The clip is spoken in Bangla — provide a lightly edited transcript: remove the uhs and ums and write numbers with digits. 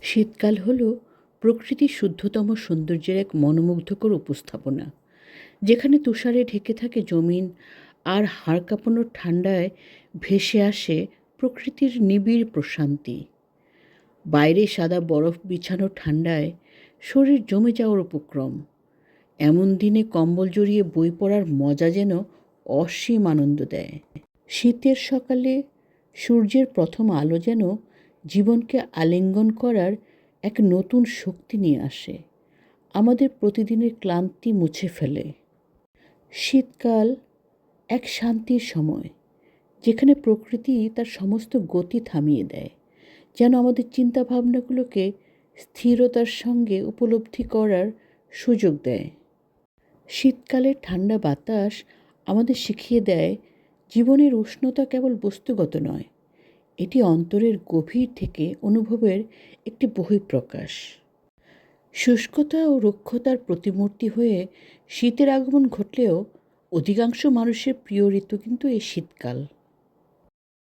শীতকাল হল প্রকৃতির শুদ্ধতম সৌন্দর্যের এক মনোমুগ্ধকর উপস্থাপনা, যেখানে তুষারে ঢেকে থাকে জমিন আর হাড় কাঁপানো ঠান্ডায় ভেসে আসে প্রকৃতির নিবিড় প্রশান্তি। বাইরে সাদা বরফ বিছানো ঠান্ডায় শরীর জমে যাওয়ার উপক্রম। এমন দিনে কম্বল জড়িয়ে বই পড়ার মজা যেন অসীম আনন্দ দেয়। শীতের সকালে সূর্যের প্রথম আলো যেন জীবনকে আলিঙ্গন করার এক নতুন শক্তি নিয়ে আসে, আমাদের প্রতিদিনের ক্লান্তি মুছে ফেলে। শীতকাল এক শান্তির সময়, যেখানে প্রকৃতি তার সমস্ত গতি থামিয়ে দেয়, যেন আমাদের চিন্তাভাবনাগুলোকে স্থিরতার সঙ্গে উপলব্ধি করার সুযোগ দেয়। শীতকালের ঠান্ডা বাতাস আমাদের শিখিয়ে দেয় জীবনের উষ্ণতা কেবল বস্তুগত নয়, এটি অন্তরের গভীর থেকে অনুভবের একটি বহিঃপ্রকাশ। শুষ্কতা ও রুক্ষতার প্রতিমূর্তি হয়ে শীতের আগমন ঘটলেও অধিকাংশ মানুষের প্রিয় ঋতু কিন্তু এই শীতকাল।